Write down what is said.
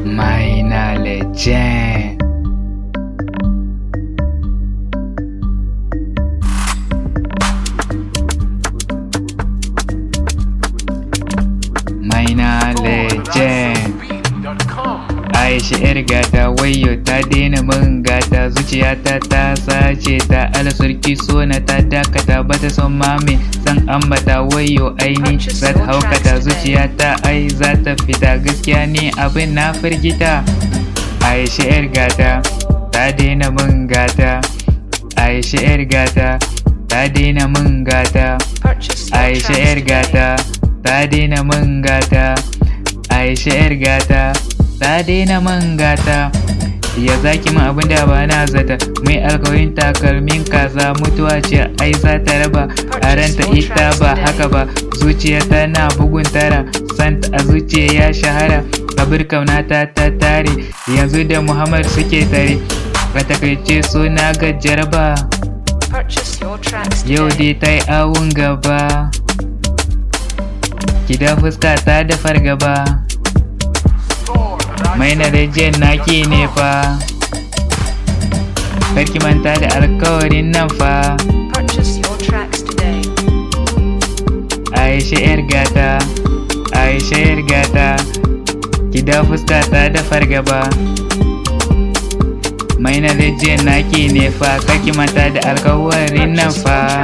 Maina Legend. Maina Legend. Aisha yar gata wayo ta daina min gata, zuciyata ta sace ta, ala sarki sona ta dakata, bata son mami san ambata wayo aini za ta haukata, zuciyata ai za ta fita, gaskiya ne abin na firgita. Aisha yar gata ta daina min gata, Aisha yar gata ta daina min gata, Aisha yar gata ta daina min gata, Aisha yar gata ta daina man gata. Ya zaki min abin da ba na zata, mai alkawarin takalmin kaza, mutuwa ce ai za ta raba a ranta, ita ba haka ba, zuciya tana bugun tara, santa a zuciya ya shahara, kabir kaunata ta tare, yanzu da Muhammad suke tare, a takaice suna ga jaraba, yau dai ta yi awun gaba, gida fuska ta da fargaba. Maina Legend naki ne fa, karki manta da alkawarin nan fa. Aisha yar gata, Aisha yar gata, gida fuska ta da fargaba. Maina Legend naki ne fa, karki manta da alkawarin nan fa.